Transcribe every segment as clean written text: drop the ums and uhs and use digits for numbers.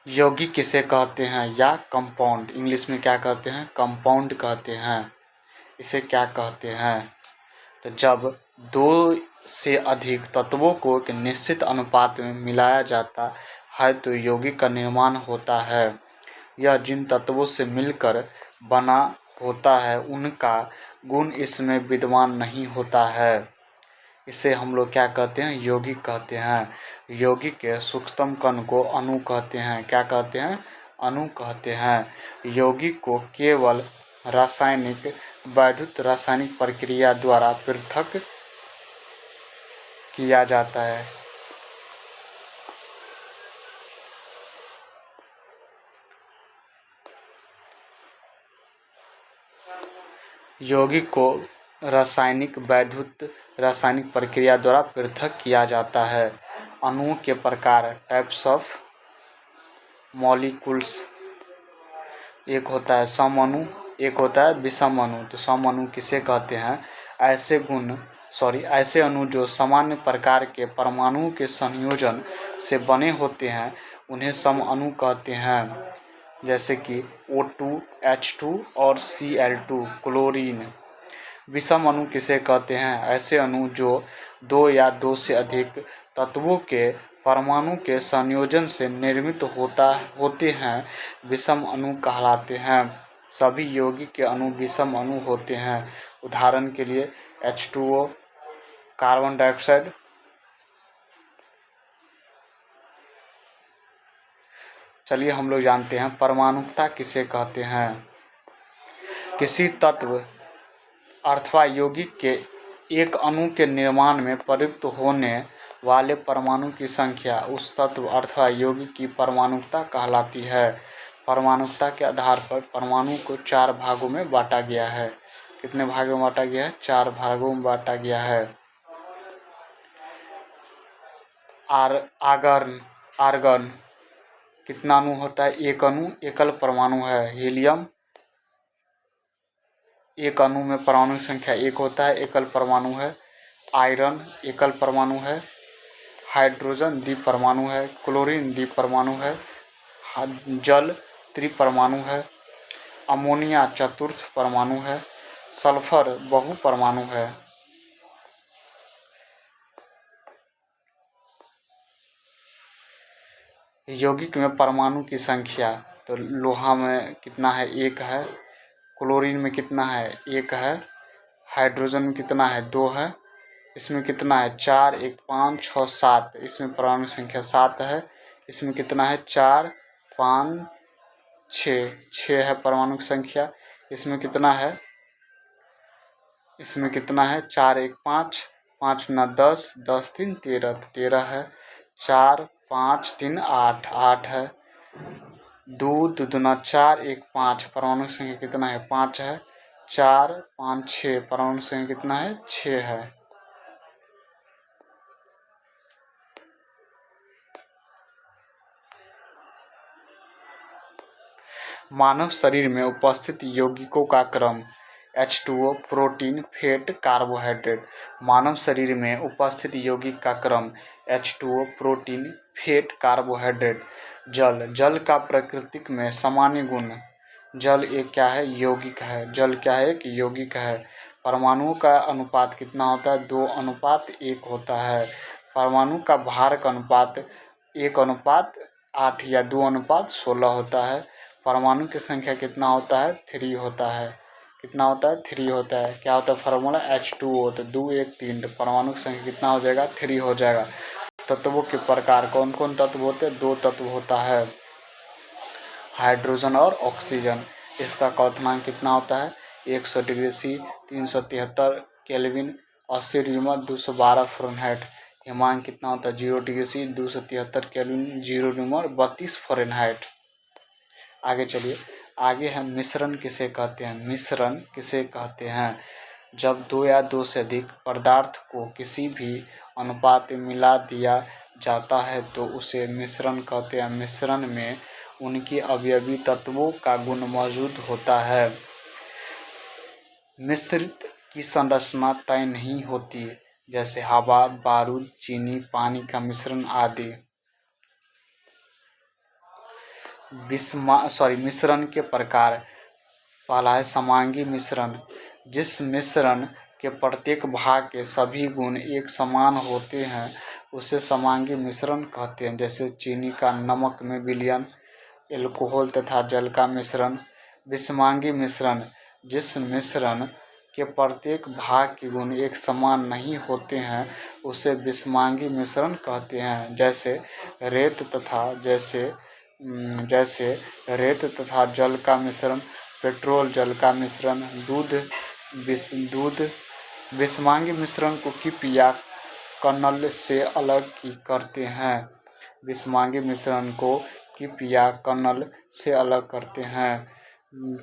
यौगिक किसे कहते हैं या कंपाउंड, इंग्लिश में क्या कहते हैं, कंपाउंड कहते हैं। इसे क्या कहते हैं, तो जब दो से अधिक तत्वों को एक निश्चित अनुपात में मिलाया जाता है तो यौगिक का निर्माण होता है। यह जिन तत्वों से मिलकर बना होता है उनका गुण इसमें विद्यमान नहीं होता है। इसे हम लोग क्या कहते हैं, यौगिक कहते हैं। यौगिक के सूक्ष्मतम कण को अणु कहते हैं। क्या कहते हैं, अणु कहते हैं। यौगिक को केवल वैद्युत रासायनिक प्रक्रिया द्वारा पृथक किया जाता है। यौगिक को वैद्युत रासायनिक प्रक्रिया द्वारा पृथक किया जाता है। अणुओं के प्रकार, टाइप्स ऑफ मॉलिक्यूल्स, एक होता है सम अणु, एक होता है विषम अणु। तो सम अणु किसे कहते हैं, ऐसे अणु जो सामान्य प्रकार के परमाणुओं के संयोजन से बने होते हैं उन्हें सम अणु कहते हैं। जैसे कि O2, H2 और Cl2, क्लोरीन। विषम अणु किसे कहते हैं, ऐसे अणु जो दो या दो से अधिक तत्वों के परमाणु के संयोजन से निर्मित होते हैं, विषम अणु कहलाते हैं। सभी यौगिक के अणु विषम अणु होते हैं। उदाहरण के लिए H2O, कार्बन डाइऑक्साइड। चलिए हम लोग जानते हैं परमाणुकता किसे कहते हैं। किसी तत्व अथवा यौगिक के एक अणु के निर्माण में प्रयुक्त होने वाले परमाणु की संख्या उस तत्व अथवा यौगिक की परमाणुकता कहलाती है। परमाणुकता के आधार पर परमाणु को 4 भागों में बांटा गया है। कितने भागों में बांटा गया है, 4 भागों में बांटा गया है। आर्गन कितना अणु होता है, एक अणु, एकल परमाणु है। हीलियम, एक अणु में परमाणु संख्या 1 होता है, एकल परमाणु है। आयरन एकल परमाणु है। हाइड्रोजन द्विपरमाणु है। क्लोरीन द्विपरमाणु है। जल त्रिपरमाणु है। अमोनिया चतुर्थ परमाणु है। सल्फर बहुपरमाणु है। यौगिक में परमाणु की संख्या, तो लोहा में कितना है, 1 है। क्लोरीन में कितना है, 1 है। हाइड्रोजन में कितना है, 2 है। इसमें कितना है, 4, 1, 5, 6, 7। इसमें परमाणु संख्या 7 है। इसमें कितना है, 4, 5, 6 है परमाणु संख्या। इसमें कितना है, 4, 1, 5, 5 9 10, 10 3 13, 13 है। 4, 5, 3, 8 है। 2 दूना 4, 1, 5 परमाणु संख्या कितना है, 5 है। 4, 5, 6 परमाणु संख्या कितना है, 6 है। मानव शरीर में उपस्थित यौगिकों का क्रम, H2O, प्रोटीन, फैट, कार्बोहाइड्रेट। मानव शरीर में उपस्थित यौगिक का क्रम H2O, प्रोटीन, फैट, कार्बोहाइड्रेट। जल का प्रकृति में सामान्य गुण, जल एक क्या है, यौगिक है। जल क्या है, एक यौगिक है। परमाणुओं का अनुपात कितना होता है, 2:1 होता है। परमाणु का भार का अनुपात 1:8 या 2:16 होता है। परमाणु की संख्या कितना होता है, 3 होता है। कितना होता है, 3 होता है। क्या होता है फार्मूला, H2O, तो 2 1 3, तो परमाणु की संख्या कितना हो जाएगा, 3 हो जाएगा। तत्वों के प्रकार, कौन कौन तत्व होते हैं, 2 तत्व होता है, हाइड्रोजन और ऑक्सीजन। इसका क्वथनांक कितना होता है, 100 डिग्री सी, 373 केल्विन, 80 ड्यूमर, 212 फ़ारेनहाइट। हिमांक कितना होता है, 0 डिग्री सी, 273 केल्विन, 0 ड्यूमर, 32 फ़ारेनहाइट। आगे चलिए, आगे है मिश्रण किसे कहते हैं। मिश्रण किसे कहते हैं, जब 2 या 2 से अधिक पदार्थ को किसी भी अनुपात में मिला दिया जाता है तो उसे मिश्रण कहते हैं। मिश्रण में उनकी अवयवी तत्वों का गुण मौजूद होता है। मिश्रित की संरचना तय नहीं होती, जैसे हवा, बारूद, चीनी, पानी का मिश्रण आदि। मिश्रण के प्रकार। पहला है समांगी मिश्रण। जिस मिश्रण के प्रत्येक भाग के सभी गुण एक समान होते हैं उसे समांगी मिश्रण कहते हैं। जैसे चीनी का नमक में विलयन, एल्कोहल तथा जल का मिश्रण। विषमांगी मिश्रण। जिस मिश्रण के प्रत्येक भाग के गुण एक समान नहीं होते हैं उसे विषमांगी मिश्रण कहते हैं। जैसे रेत तथा जल का मिश्रण, पेट्रोल जल का मिश्रण, दूध विषमांगी मिश्रण को कीप या कनल से अलग करते हैं। विषमांगी मिश्रण को कीप या कनल से अलग करते हैं।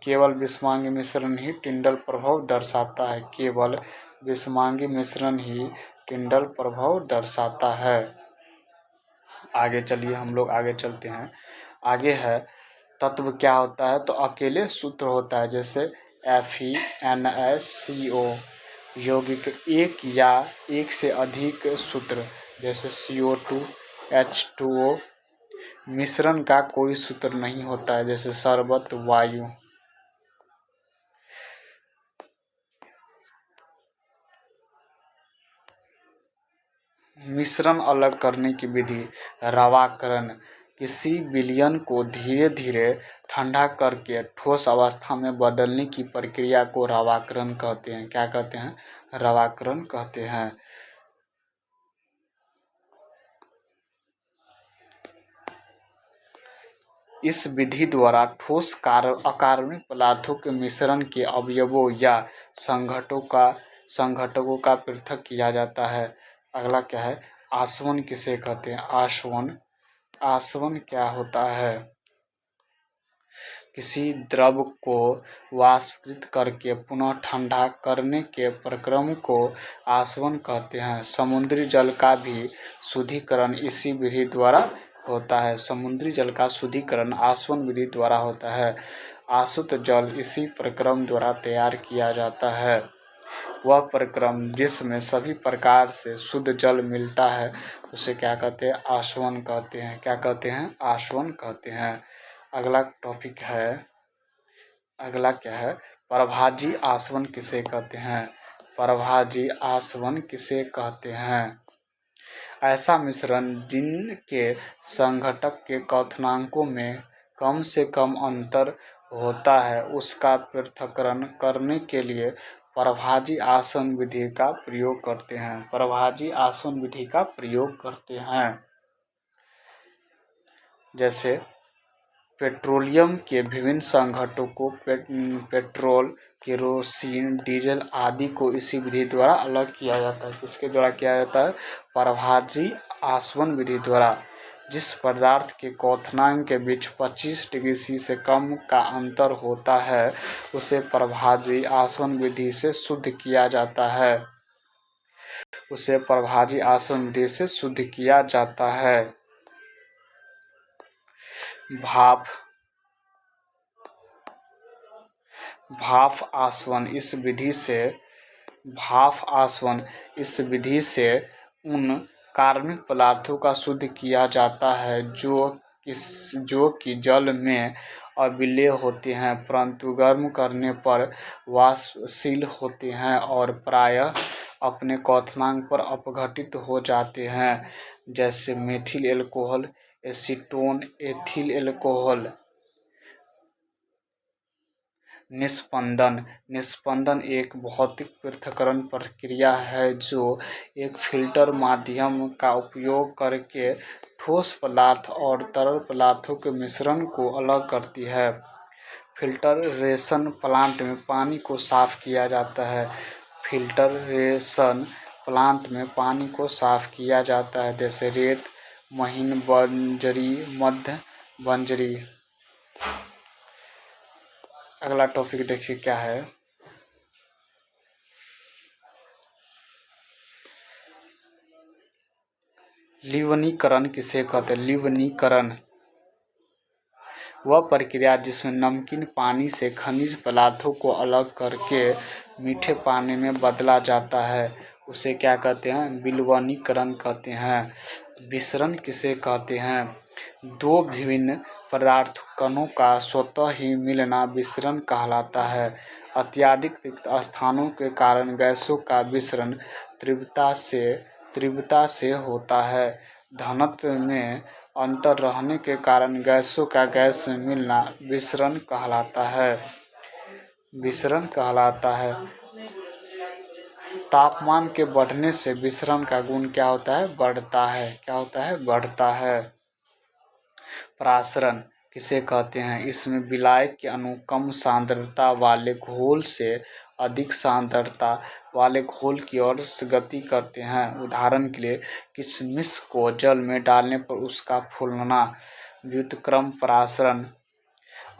केवल विषमांगी मिश्रण ही टिंडल प्रभाव दर्शाता है। केवल विषमांगी मिश्रण ही टिंडल प्रभाव दर्शाता है। आगे चलिए हम लोग आगे चलते हैं। आगे है तत्व क्या होता है, तो अकेले सूत्र होता है। जैसे FeNaCO। यौगिक एक या एक से अधिक सूत्र, जैसे CO2, H2O। मिश्रण का कोई सूत्र नहीं होता है, जैसे शरबत, वायु। मिश्रण अलग करने की विधि। रवाकरण। किसी विलयन को धीरे धीरे ठंडा करके ठोस अवस्था में बदलने की प्रक्रिया को रवाकरण कहते हैं। क्या कहते हैं? रवाकरण कहते हैं। इस विधि द्वारा ठोस अकार्बनिक पदार्थों के मिश्रण के अवयवों या संघटकों का पृथक किया जाता है। अगला क्या है? आसवन किसे कहते हैं? आसवन क्या होता है? किसी द्रव को वाष्पीकृत करके पुनः ठंडा करने के प्रक्रम को आसवन कहते हैं। समुद्री जल का भी शुद्धिकरण इसी विधि द्वारा होता है। समुद्री जल का शुद्धिकरण आसवन विधि द्वारा होता है। आसुत जल इसी प्रक्रम द्वारा तैयार किया जाता है। वह प्रक्रम जिसमें सभी प्रकार से शुद्ध जल मिलता है उसे क्या कहते हैं? आसवन कहते हैं। क्या कहते हैं? आसवन कहते हैं। अगला क्या है? प्रभाजी आसवन किसे कहते हैं? प्रभाजी आसवन किसे कहते हैं? ऐसा मिश्रण जिनके संघटक के क्वथनांकों में कम से कम अंतर होता है उसका पृथक्करण करने के लिए प्रभाजी आसवन विधि का प्रयोग करते हैं। प्रभाजी आसवन विधि का प्रयोग करते हैं। जैसे पेट्रोलियम के विभिन्न संघटकों पेट्रोल, केरोसिन, डीजल आदि को इसी विधि द्वारा अलग किया जाता है। किसके द्वारा किया जाता है? प्रभाजी आसवन विधि द्वारा। जिस पदार्थ के क्वथनांक के बीच 25 डिग्री सी से कम का अंतर होता है उसे प्रभाजी आसवन विधि से शुद्ध किया जाता है। उसे प्रभाजी आसवन विधि से शुद्ध किया जाता है। भाप आसवन इस विधि से उन कार्बनिक पदार्थों का शुद्ध किया जाता है जो कि जल में अविलेय होते हैं परंतु गर्म करने पर वाष्पशील होते हैं और प्रायः अपने क्वथनांक पर अपघटित हो जाते हैं। जैसे methyl alcohol, acetone, ethyl alcohol. निस्पंदन एक भौतिक पृथक्करण प्रक्रिया है जो एक फिल्टर माध्यम का उपयोग करके ठोस पदार्थ और तरल पदार्थों के मिश्रण को अलग करती है। फिल्टरेशन प्लांट में पानी को साफ किया जाता है। जैसे रेत, महीन बंजरी, मध्य बंजरी। अगला टॉपिक देखिए क्या है? लवणीकरण किसे कहते हैं? लवणीकरण वह प्रक्रिया जिसमें नमकीन पानी से खनिज पदार्थों को अलग करके मीठे पानी में बदला जाता है उसे क्या कहते हैं? विलवणीकरण कहते हैं। विसरण किसे कहते हैं? दो विभिन्न पदार्थ कणों का स्वतः ही मिलना विसरण कहलाता है। अत्यधिक रिक्त स्थानों के कारण गैसों का विसरण तीव्रता से होता है। घनत्व में अंतर रहने के कारण गैसों का गैस में मिलना विसरण कहलाता है। तापमान के बढ़ने से विसरण का गुण क्या होता है? बढ़ता है। क्या होता है? बढ़ता है। परासरण किसे कहते हैं? इसमें विलायक के अणु कम सांद्रता वाले घोल से अधिक सांद्रता वाले घोल की ओर गति करते हैं। उदाहरण के लिए किशमिश को जल में डालने पर उसका फूलना व्युत्क्रम परासरण।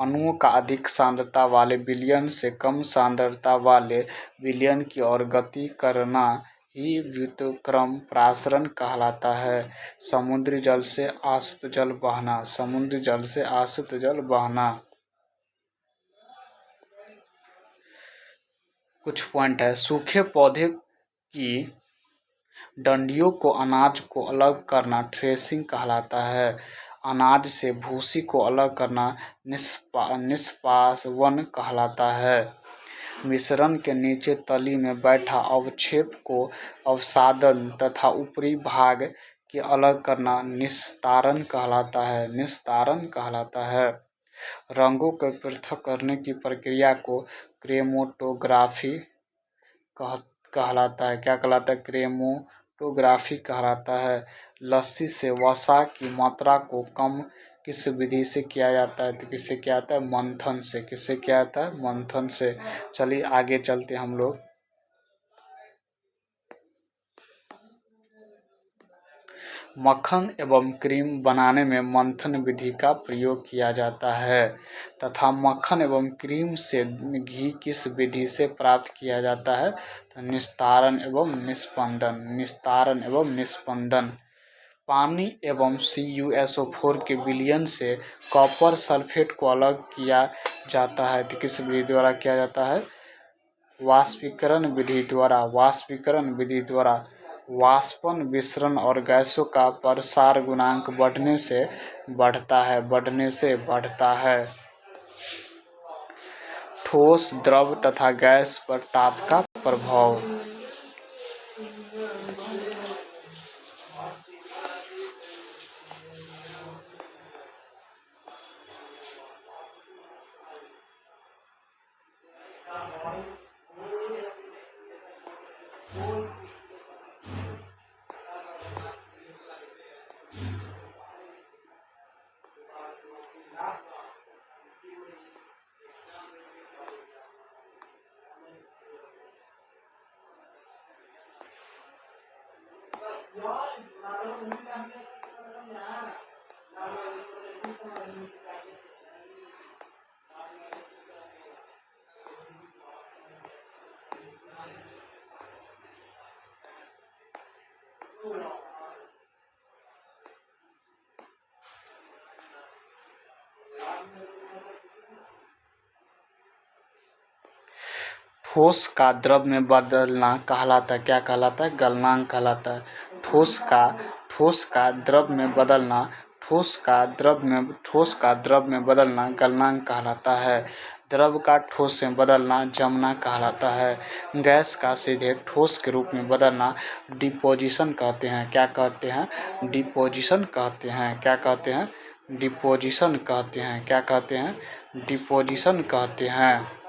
अणुओं का अधिक सांद्रता वाले विलयन से कम सांद्रता वाले विलयन की ओर गति करना ही व्युत्क्रम परासरण कहलाता है। समुद्री जल से आसुत जल बहना। कुछ पॉइंट है। सूखे पौधे की डंडियों को अनाज को अलग करना थ्रेसिंग कहलाता है। अनाज से भूसी को अलग करना निष्पासन कहलाता है। मिश्रण के निचले तली में बैठा अवक्षेप को अवसादन तथा ऊपरी भाग के अलग करना निस्तारण कहलाता है। रंगों को पृथक करने की प्रक्रिया को क्रोमेटोग्राफी कहलाता है। क्या कहलाता है? क्रोमेटोग्राफी कहलाता है। लस्सी से वसा की मात्रा को कम किस विधि से किया जाता है? तो किससे किया जाता है? मंथन से। किससे किया जाता है? मंथन से। चलिए आगे चलते हम लोग। मक्खन एवं क्रीम बनाने में मंथन विधि का प्रयोग किया जाता है तथा मक्खन एवं क्रीम से घी किस विधि से प्राप्त किया जाता है? तो निस्तारण एवं निस्पंदन। पानी एवं CuSO4 के विलयन से कॉपर सल्फेट को अलग किया जाता है। तो किस विधि द्वारा किया जाता है? वाष्पीकरण विधि द्वारा। वाष्पन विसरण और गैसों का प्रसार गुणांक बढ़ने से बढ़ता है। ठोस, द्रव तथा गैस पर ताप का प्रभाव। ठोस का द्रव में बदलना कहलाता है। क्या कहलाता है? गलनांक कहलाता है। ठोस का द्रव में बदलना गलनांक कहलाता है। द्रव का ठोस में बदलना जमना कहलाता है। गैस का सीधे ठोस के रूप में बदलना डिपोजिशन कहते हैं। क्या कहते हैं? डिपोजिशन कहते हैं। क्या कहते हैं? डिपोजिशन कहते हैं। क्या कहते हैं? डिपोजिशन कहते हैं।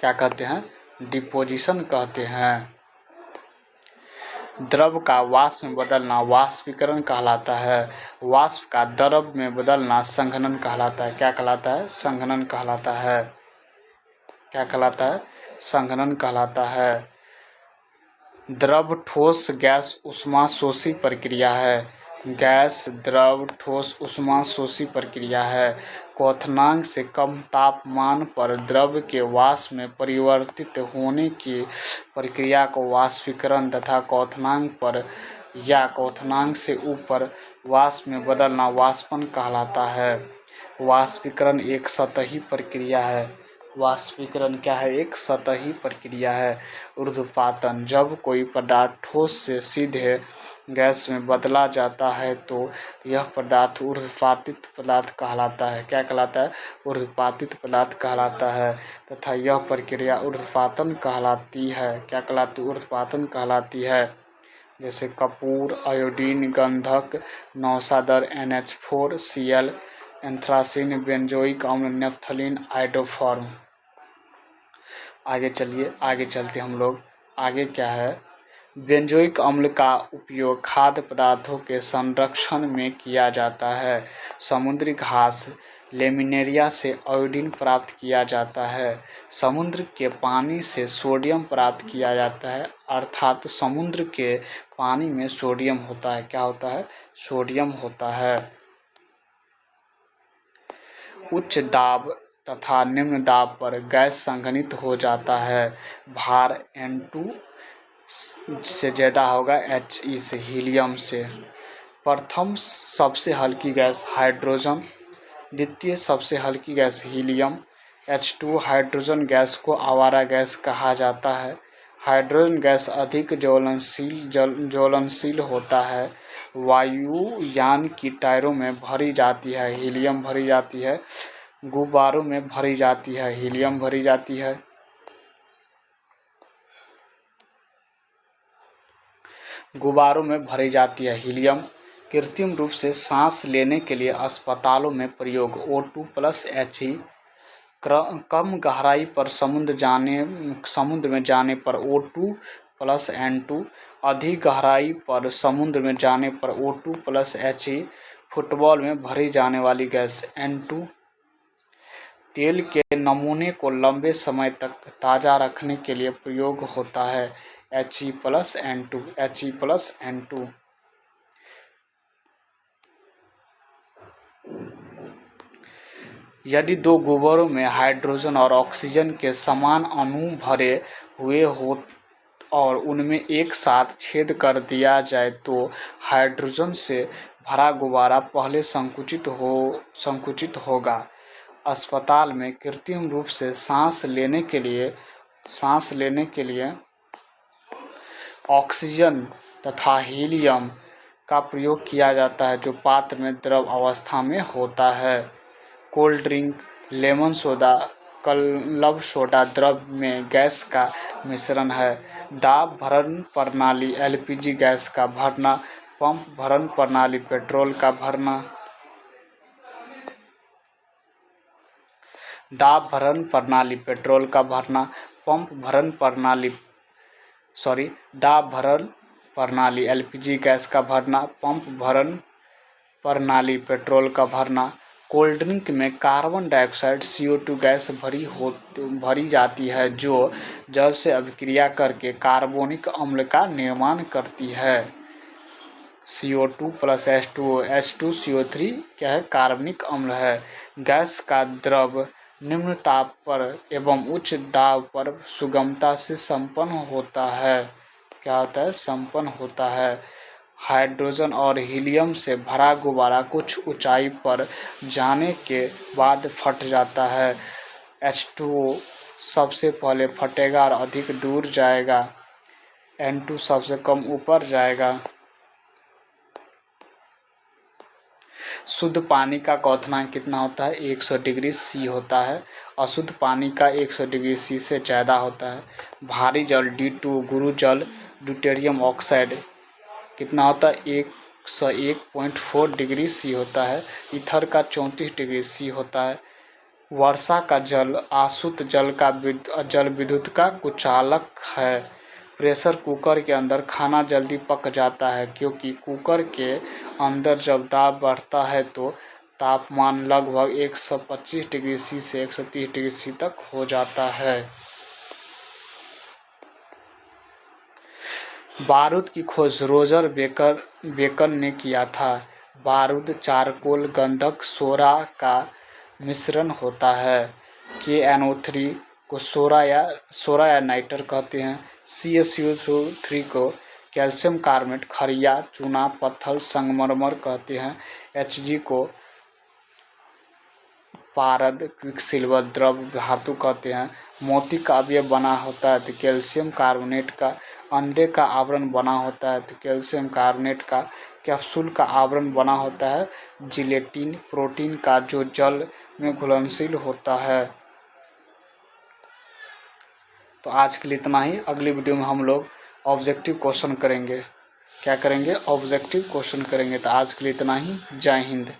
क्या कहते हैं? डिपोजिशन कहते हैं। द्रव का वाष्प में बदलना वाष्पीकरण कहलाता है। वाष्प का द्रव में बदलना संघनन कहलाता है। क्या कहलाता है? संघनन कहलाता है। क्या कहलाता है? संघनन कहलाता है। द्रव, ठोस, गैस ऊष्माशोषी प्रक्रिया है। गैस, द्रव, ठोस ऊष्माशोषी प्रक्रिया है। क्वथनांक से कम तापमान पर द्रव के वाष्प में परिवर्तित होने की प्रक्रिया को वाष्पीकरण तथा क्वथनांक पर या क्वथनांक से ऊपर वाष्प में बदलना वाष्पन कहलाता है। वाष्पीकरण एक सतही प्रक्रिया है। वाष्पीकरण क्या है? एक सतही प्रक्रिया है। ऊर्ध्वपातन, जब कोई पदार्थ ठोस से सीधे गैस में बदला जाता है तो यह पदार्थ ऊर्ध्वपातित पदार्थ कहलाता है। क्या कहलाता है? ऊर्ध्वपातित पदार्थ कहलाता है तथा यह प्रक्रिया ऊर्ध्वपातन कहलाती है। क्या कहलाती? ऊर्ध्वपातन कहलाती है। जैसे कपूर, आयोडीन, गंधक, नौशादर, NH4Cl, एंथ्रासीन, बेंजोइक अम्ल, नेफ्थलीन, आइडोफॉर्म। आगे चलिए, आगे चलते हम लोग। आगे क्या है? बेंजोइक अम्ल का उपयोग खाद्य पदार्थों के संरक्षण में किया जाता है। समुद्री घास लेमिनेरिया से आयोडीन प्राप्त किया जाता है। समुद्र के पानी से सोडियम प्राप्त किया जाता है, अर्थात समुद्र के पानी में सोडियम होता है। क्या होता है? सोडियम होता है। उच्च दाब तथा निम्न दाब पर गैस संघनित हो जाता है। भार N2 से ज़्यादा होगा He से, हीलियम से। प्रथम सबसे हल्की गैस हाइड्रोजन, द्वितीय सबसे हल्की gas helium. H2 hydrogen gas को आवारा गैस कहा जाता है। हाइड्रोजन गैस अधिक ज्वलनशील होता है। वायुयान की टायरों में भरी जाती है, हीलियम भरी जाती है। गुब्बारों में भरी जाती है, हीलियम भरी जाती है। गुब्बारों में भरी जाती है, हीलियम। कृत्रिम रूप से सांस लेने के लिए अस्पतालों में प्रयोग O2+He। कम गहराई पर समुद्र में जाने पर O2+N2। अधिक गहराई पर समुद्र में जाने पर O2+He। फुटबॉल में भरी जाने वाली गैस N2। तेल के नमूने को लंबे समय तक ताज़ा रखने के लिए प्रयोग होता है He+N2। He+N2। यदि दो गोबरों में हाइड्रोजन और ऑक्सीजन के समान अणु भरे हुए हो और उनमें एक साथ छेद कर दिया जाए तो हाइड्रोजन से भरा गुब्बारा पहले संकुचित होगा। अस्पताल में कृत्रिम रूप से सांस लेने के लिए ऑक्सीजन तथा हीलियम का प्रयोग किया जाता है जो पात्र में द्रव अवस्था में होता है। Cold drink, lemon soda, club soda द्रव में गैस का मिश्रण है। दाब भरण प्रणाली LPG गैस का भरना, पंप भरण प्रणाली पेट्रोल का भरना। दाब भरण प्रणाली पेट्रोल का भरना, पंप भरण प्रणाली दाब भरण प्रणाली LPG गैस का भरना, पंप भरण प्रणाली पेट्रोल का भरना। कोल्ड ड्रिंक में कार्बन डाइऑक्साइड CO2 गैस भरी जाती है जो जल से अभिक्रिया करके कार्बोनिक अम्ल का निर्माण करती है। CO2+H2O, H2CO3 क्या है? कार्बनिक अम्ल है। गैस का द्रव निम्न ताप पर एवं उच्च दाब पर सुगमता से संपन्न होता है। क्या होता है? संपन्न होता है। हाइड्रोजन और हीलियम से भरा गुब्बारा कुछ ऊंचाई पर जाने के बाद फट जाता है। H2O सबसे पहले फटेगा और अधिक दूर जाएगा। N2 सबसे कम ऊपर जाएगा। शुद्ध पानी का क्वथनांक कितना होता है? 100 डिग्री C होता है। अशुद्ध पानी का 100 डिग्री C से ज़्यादा होता है। भारी जल D2 गुरु जल ड्यूटेरियम ऑक्साइड कितना होता है? 101.4 डिग्री C होता है। ईथर का 34 डिग्री C होता है। वर्षा का जल आसुत जल विद्युत का कुचालक है। प्रेशर कुकर के अंदर खाना जल्दी पक जाता है क्योंकि कुकर के अंदर जब दाब बढ़ता है तो तापमान लगभग 125 डिग्री C से 130 डिग्री C तक हो जाता है। बारूद की खोज रोजर बेकन ने किया था। बारूद चारकोल गंधक सोरा का मिश्रण होता है। KNO3 को सोरा या नाइटर कहते हैं। CaCO3 को कैल्शियम कार्बोनेट, खरिया, चूना, पत्थर, संगमरमर कहते हैं। Hg को पारद क्विकसिल्वर द्रव धातु कहते हैं। मोती का अवयव बना होता है तो कैल्शियम कार्बोनेट का। अंडे का आवरण बना होता है तो कैल्शियम कार्बोनेट का। कैप्सूल का आवरण बना होता है जिलेटिन प्रोटीन का जो जल में घुलनशील होता है। तो आज के लिए इतना ही। अगली वीडियो में हम लोग ऑब्जेक्टिव क्वेश्चन करेंगे। क्या करेंगे? ऑब्जेक्टिव क्वेश्चन करेंगे। तो आज के लिए इतना ही। जय हिंद।